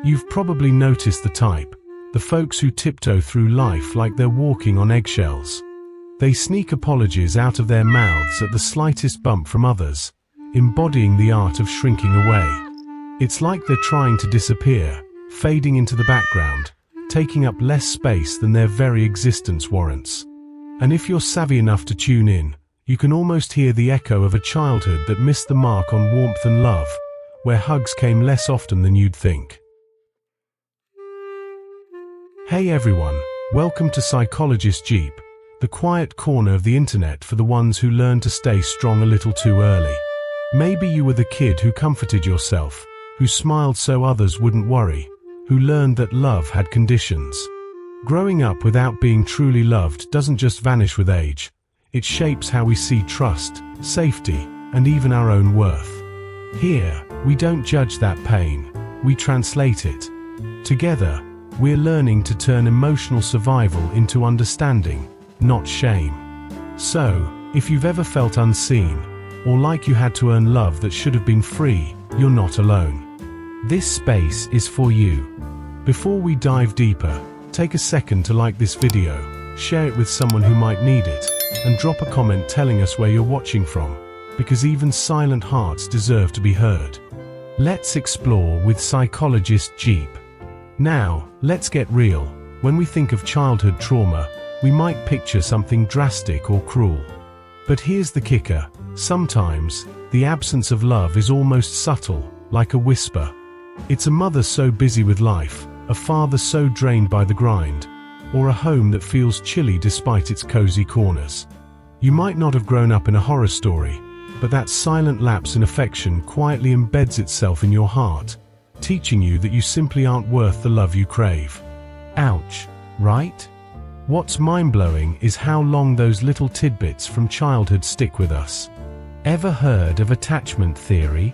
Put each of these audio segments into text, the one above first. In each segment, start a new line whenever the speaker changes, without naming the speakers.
You've probably noticed the type, the folks who tiptoe through life like they're walking on eggshells. They sneak apologies out of their mouths at the slightest bump from others, embodying the art of shrinking away. It's like they're trying to disappear, fading into the background, taking up less space than their very existence warrants. And if you're savvy enough to tune in, you can almost hear the echo of a childhood that missed the mark on warmth and love, where hugs came less often than you'd think. Hey everyone, welcome to Psychologist Jeep, the quiet corner of the internet for the ones who learn to stay strong a little too early. Maybe you were the kid who comforted yourself, who smiled so others wouldn't worry, who learned that love had conditions. Growing up without being truly loved doesn't just vanish with age. It shapes how we see trust, safety, and even our own worth. Here, we don't judge that pain, we translate it. Together, we're learning to turn emotional survival into understanding, not shame. So, if you've ever felt unseen, or like you had to earn love that should have been free, you're not alone. This space is for you. Before we dive deeper, take a second to like this video, share it with someone who might need it, and drop a comment telling us where you're watching from, because even silent hearts deserve to be heard. Let's explore with Psychologist Jeep. Now, let's get real. When we think of childhood trauma, we might picture something drastic or cruel. But here's the kicker. Sometimes, the absence of love is almost subtle, like a whisper. It's a mother so busy with life, a father so drained by the grind, or a home that feels chilly despite its cozy corners. You might not have grown up in a horror story, but that silent lapse in affection quietly embeds itself in your heart, teaching you that you simply aren't worth the love you crave. Ouch, right? What's mind-blowing is how long those little tidbits from childhood stick with us. Ever heard of attachment theory?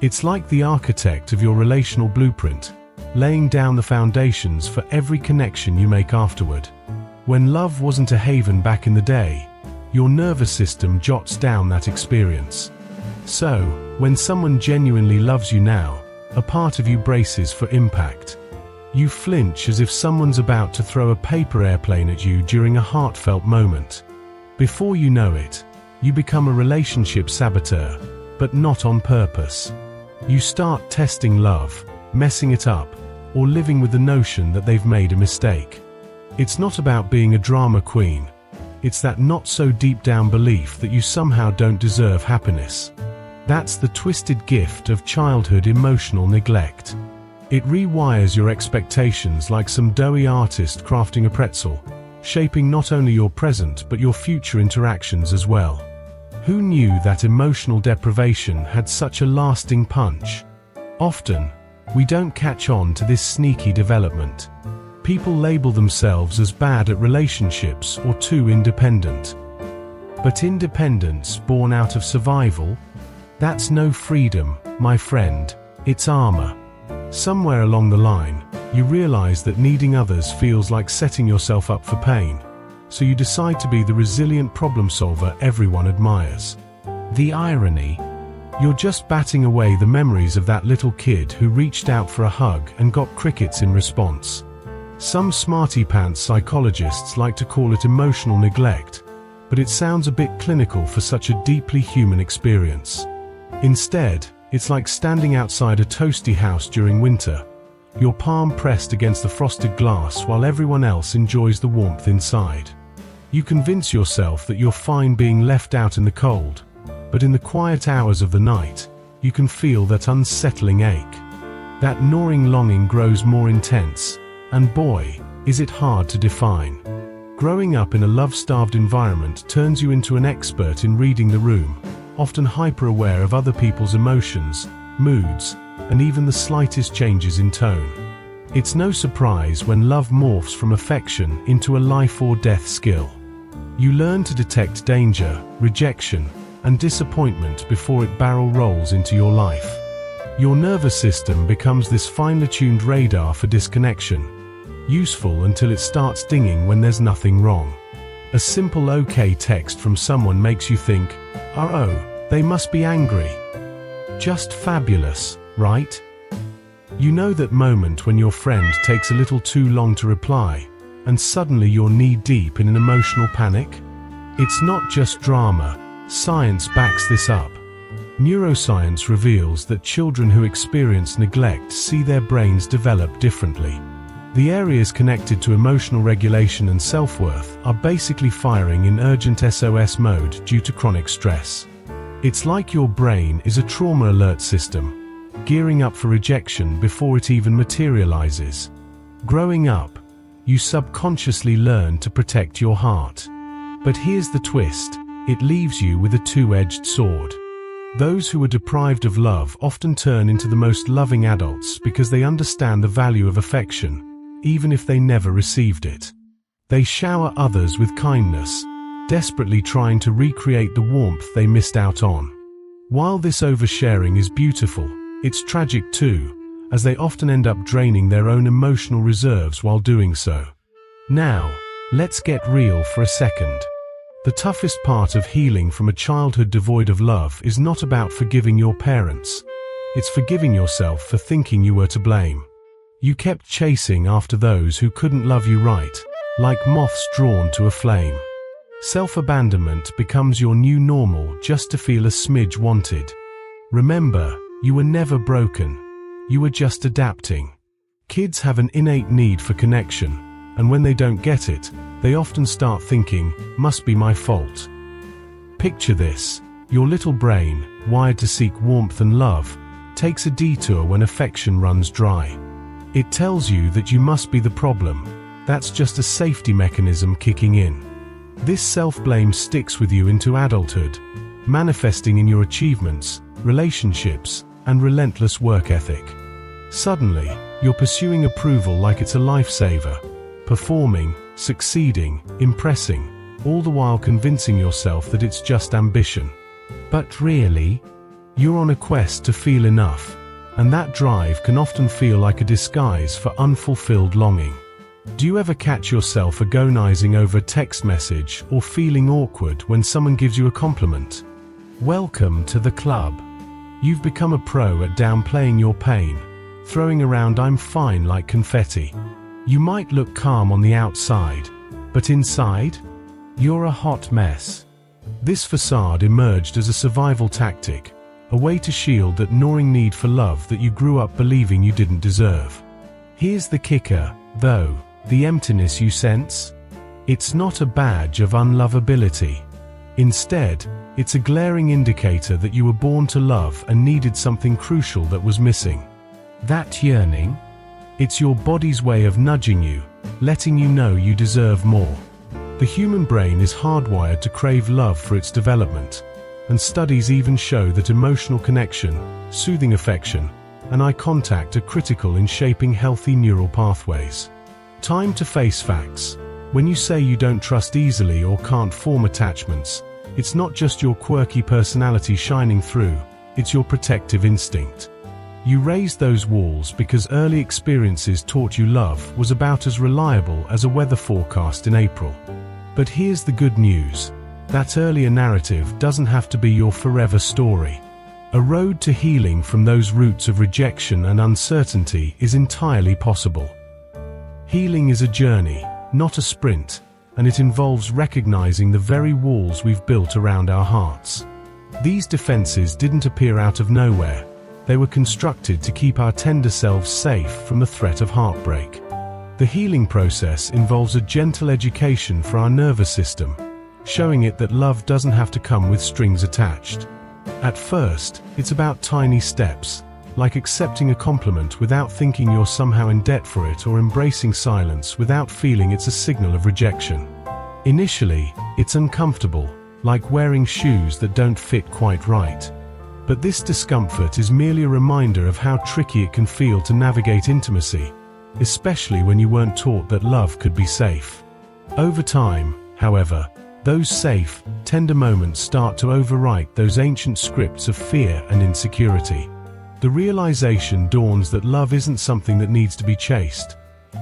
It's like the architect of your relational blueprint, laying down the foundations for every connection you make afterward. When love wasn't a haven back in the day, your nervous system jots down that experience. So, when someone genuinely loves you now, a part of you braces for impact. You flinch as if someone's about to throw a paper airplane at you during a heartfelt moment. Before you know it, you become a relationship saboteur, but not on purpose. You start testing love, messing it up, or living with the notion that they've made a mistake. It's not about being a drama queen. It's that not so deep down belief that you somehow don't deserve happiness. That's the twisted gift of childhood emotional neglect. It rewires your expectations like some doughy artist crafting a pretzel, shaping not only your present but your future interactions as well. Who knew that emotional deprivation had such a lasting punch? Often, we don't catch on to this sneaky development. People label themselves as bad at relationships or too independent. But independence born out of survival? That's no freedom, my friend, it's armor. Somewhere along the line, you realize that needing others feels like setting yourself up for pain, so you decide to be the resilient problem solver everyone admires. The irony? You're just batting away the memories of that little kid who reached out for a hug and got crickets in response. Some smarty-pants psychologists like to call it emotional neglect, but it sounds a bit clinical for such a deeply human experience. Instead, it's like standing outside a toasty house during winter, your palm pressed against the frosted glass while everyone else enjoys the warmth inside. You convince yourself that you're fine being left out in the cold, but in the quiet hours of the night, you can feel that unsettling ache. That gnawing longing grows more intense, and boy, is it hard to define. Growing up in a love-starved environment turns you into an expert in reading the room, often hyper-aware of other people's emotions, moods, and even the slightest changes in tone. It's no surprise when love morphs from affection into a life-or-death skill. You learn to detect danger, rejection, and disappointment before it barrel rolls into your life. Your nervous system becomes this finely tuned radar for disconnection, useful until it starts dinging when there's nothing wrong. A simple okay text from someone makes you think, oh, they must be angry. Just fabulous, right? You know that moment when your friend takes a little too long to reply, and suddenly you're knee-deep in an emotional panic? It's not just drama. Science backs this up. Neuroscience reveals that children who experience neglect see their brains develop differently. The areas connected to emotional regulation and self-worth are basically firing in urgent SOS mode due to chronic stress. It's like your brain is a trauma alert system, gearing up for rejection before it even materializes. Growing up, you subconsciously learn to protect your heart. But here's the twist, it leaves you with a two-edged sword. Those who are deprived of love often turn into the most loving adults because they understand the value of affection, even if they never received it. They shower others with kindness, desperately trying to recreate the warmth they missed out on. While this oversharing is beautiful, it's tragic too, as they often end up draining their own emotional reserves while doing so. Now, let's get real for a second. The toughest part of healing from a childhood devoid of love is not about forgiving your parents. It's forgiving yourself for thinking you were to blame. You kept chasing after those who couldn't love you right, like moths drawn to a flame. Self-abandonment becomes your new normal just to feel a smidge wanted. Remember, you were never broken. You were just adapting. Kids have an innate need for connection, and when they don't get it, they often start thinking, must be my fault. Picture this. Your little brain, wired to seek warmth and love, takes a detour when affection runs dry. It tells you that you must be the problem. That's just a safety mechanism kicking in. This self-blame sticks with you into adulthood, manifesting in your achievements, relationships, and relentless work ethic. Suddenly, you're pursuing approval like it's a lifesaver, performing, succeeding, impressing, all the while convincing yourself that it's just ambition. But really, you're on a quest to feel enough, and that drive can often feel like a disguise for unfulfilled longing. Do you ever catch yourself agonizing over a text message or feeling awkward when someone gives you a compliment? Welcome to the club. You've become a pro at downplaying your pain, throwing around "I'm fine" like confetti. You might look calm on the outside, but inside, you're a hot mess. This facade emerged as a survival tactic, a way to shield that gnawing need for love that you grew up believing you didn't deserve. Here's the kicker, though, the emptiness you sense? It's not a badge of unlovability. Instead, it's a glaring indicator that you were born to love and needed something crucial that was missing. That yearning? It's your body's way of nudging you, letting you know you deserve more. The human brain is hardwired to crave love for its development, and studies even show that emotional connection, soothing affection, and eye contact are critical in shaping healthy neural pathways. Time to face facts. When you say you don't trust easily or can't form attachments, it's not just your quirky personality shining through, it's your protective instinct. You raised those walls because early experiences taught you love was about as reliable as a weather forecast in April. But here's the good news. That earlier narrative doesn't have to be your forever story. A road to healing from those roots of rejection and uncertainty is entirely possible. Healing is a journey, not a sprint, and it involves recognizing the very walls we've built around our hearts. These defenses didn't appear out of nowhere. They were constructed to keep our tender selves safe from the threat of heartbreak. The healing process involves a gentle education for our nervous system, showing it that love doesn't have to come with strings attached. At first, it's about tiny steps, like accepting a compliment without thinking you're somehow in debt for it or embracing silence without feeling it's a signal of rejection. Initially, it's uncomfortable, like wearing shoes that don't fit quite right. But this discomfort is merely a reminder of how tricky it can feel to navigate intimacy, especially when you weren't taught that love could be safe. Over time, however, those safe, tender moments start to overwrite those ancient scripts of fear and insecurity. The realization dawns that love isn't something that needs to be chased.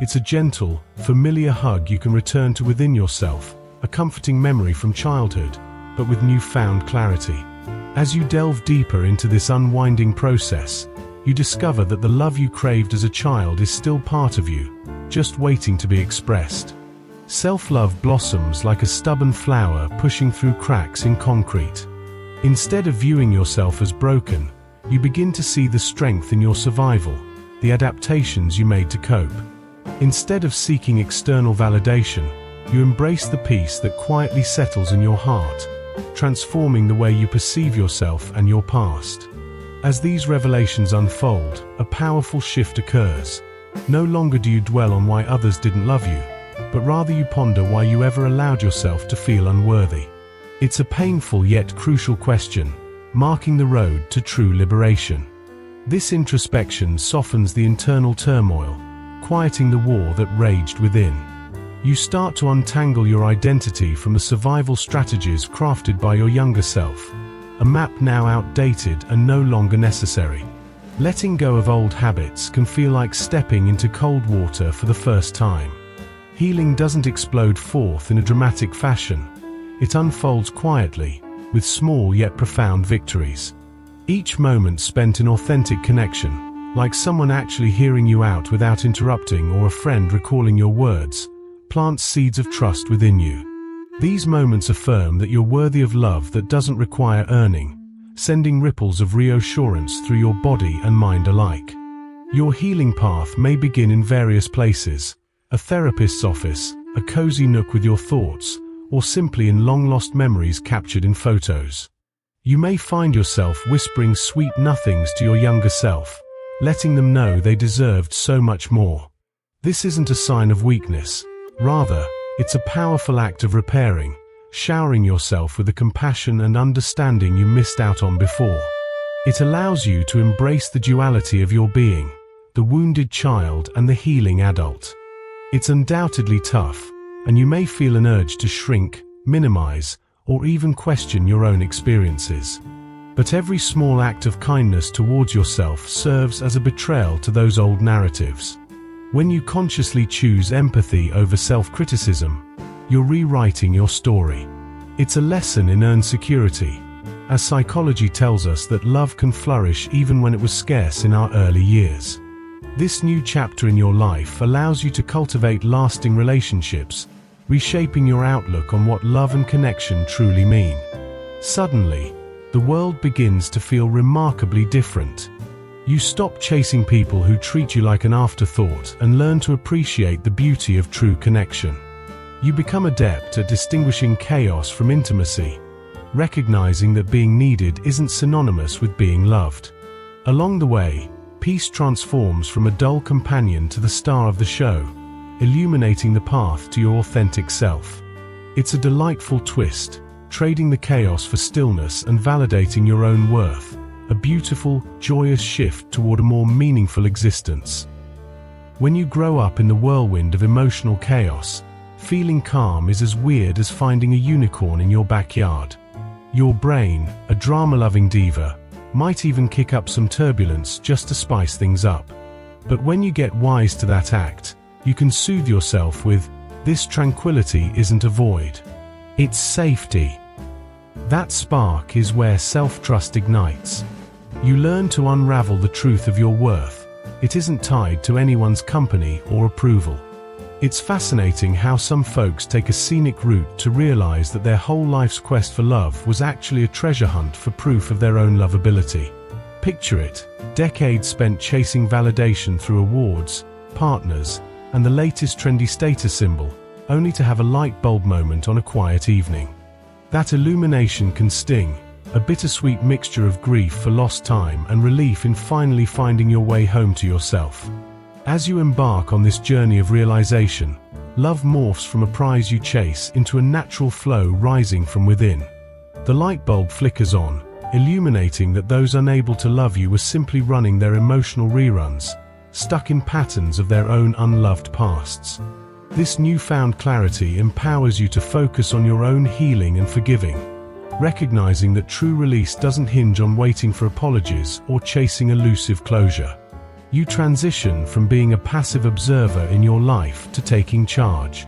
It's a gentle, familiar hug you can return to within yourself, a comforting memory from childhood, but with newfound clarity. As you delve deeper into this unwinding process, you discover that the love you craved as a child is still part of you, just waiting to be expressed. Self-love blossoms like a stubborn flower pushing through cracks in concrete. Instead of viewing yourself as broken, you begin to see the strength in your survival, the adaptations you made to cope. Instead of seeking external validation, you embrace the peace that quietly settles in your heart, transforming the way you perceive yourself and your past. As these revelations unfold, a powerful shift occurs. No longer do you dwell on why others didn't love you, but rather you ponder why you ever allowed yourself to feel unworthy. It's a painful yet crucial question, marking the road to true liberation. This introspection softens the internal turmoil, quieting the war that raged within. You start to untangle your identity from the survival strategies crafted by your younger self, a map now outdated and no longer necessary. Letting go of old habits can feel like stepping into cold water for the first time. Healing doesn't explode forth in a dramatic fashion. It unfolds quietly, with small yet profound victories. Each moment spent in authentic connection, like someone actually hearing you out without interrupting or a friend recalling your words, plants seeds of trust within you. These moments affirm that you're worthy of love that doesn't require earning, sending ripples of reassurance through your body and mind alike. Your healing path may begin in various places: a therapist's office, a cozy nook with your thoughts, or simply in long-lost memories captured in photos. You may find yourself whispering sweet nothings to your younger self, letting them know they deserved so much more. This isn't a sign of weakness. Rather, it's a powerful act of repairing, showering yourself with the compassion and understanding you missed out on before. It allows you to embrace the duality of your being, the wounded child and the healing adult. It's undoubtedly tough, and you may feel an urge to shrink, minimize, or even question your own experiences. But every small act of kindness towards yourself serves as a betrayal to those old narratives. When you consciously choose empathy over self-criticism, you're rewriting your story. It's a lesson in earned security, as psychology tells us that love can flourish even when it was scarce in our early years. This new chapter in your life allows you to cultivate lasting relationships, reshaping your outlook on what love and connection truly mean. Suddenly, the world begins to feel remarkably different. You stop chasing people who treat you like an afterthought and learn to appreciate the beauty of true connection. You become adept at distinguishing chaos from intimacy, recognizing that being needed isn't synonymous with being loved. Along the way, peace transforms from a dull companion to the star of the show, illuminating the path to your authentic self. It's a delightful twist, trading the chaos for stillness and validating your own worth, a beautiful, joyous shift toward a more meaningful existence. When you grow up in the whirlwind of emotional chaos, feeling calm is as weird as finding a unicorn in your backyard. Your brain, a drama-loving diva, might even kick up some turbulence just to spice things up. But when you get wise to that act, you can soothe yourself with, "This tranquility isn't a void. It's safety." That spark is where self-trust ignites. You learn to unravel the truth of your worth. It isn't tied to anyone's company or approval. It's fascinating how some folks take a scenic route to realize that their whole life's quest for love was actually a treasure hunt for proof of their own lovability. Picture it, decades spent chasing validation through awards, partners, and the latest trendy status symbol, only to have a light bulb moment on a quiet evening. That illumination can sting, a bittersweet mixture of grief for lost time and relief in finally finding your way home to yourself. As you embark on this journey of realization, love morphs from a prize you chase into a natural flow rising from within. The light bulb flickers on, illuminating that those unable to love you were simply running their emotional reruns, stuck in patterns of their own unloved pasts. This newfound clarity empowers you to focus on your own healing and forgiving, recognizing that true release doesn't hinge on waiting for apologies or chasing elusive closure. You transition from being a passive observer in your life to taking charge.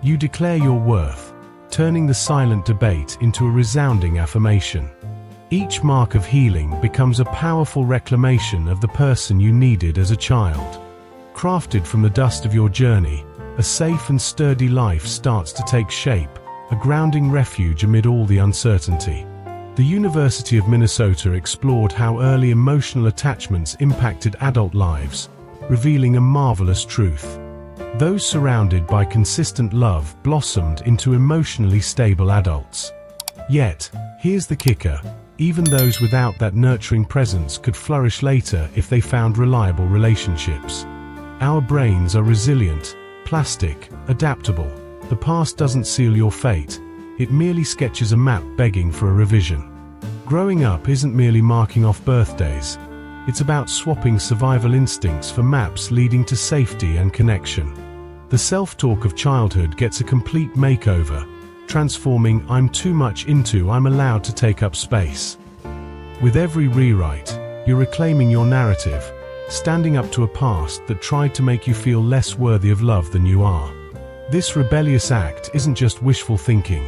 You declare your worth, turning the silent debate into a resounding affirmation. Each mark of healing becomes a powerful reclamation of the person you needed as a child. Crafted from the dust of your journey, a safe and sturdy life starts to take shape, a grounding refuge amid all the uncertainty. The University of Minnesota explored how early emotional attachments impacted adult lives, revealing a marvelous truth. Those surrounded by consistent love blossomed into emotionally stable adults. Yet, here's the kicker: even those without that nurturing presence could flourish later if they found reliable relationships. Our brains are resilient, plastic, adaptable. The past doesn't seal your fate, it merely sketches a map begging for a revision. Growing up isn't merely marking off birthdays, it's about swapping survival instincts for maps leading to safety and connection. The self-talk of childhood gets a complete makeover, transforming "I'm too much" into "I'm allowed to take up space." With every rewrite, you're reclaiming your narrative, standing up to a past that tried to make you feel less worthy of love than you are. This rebellious act isn't just wishful thinking.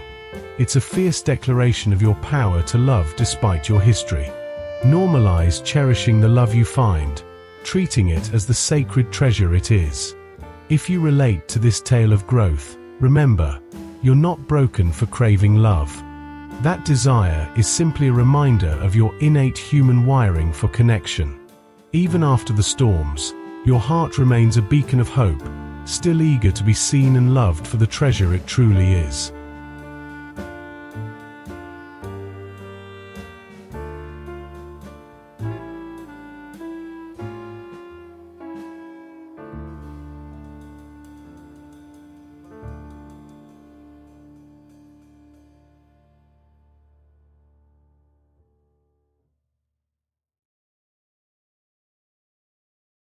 It's a fierce declaration of your power to love despite your history. Normalize cherishing the love you find, treating it as the sacred treasure it is. If you relate to this tale of growth, remember, you're not broken for craving love. That desire is simply a reminder of your innate human wiring for connection. Even after the storms, your heart remains a beacon of hope, still eager to be seen and loved for the treasure it truly is.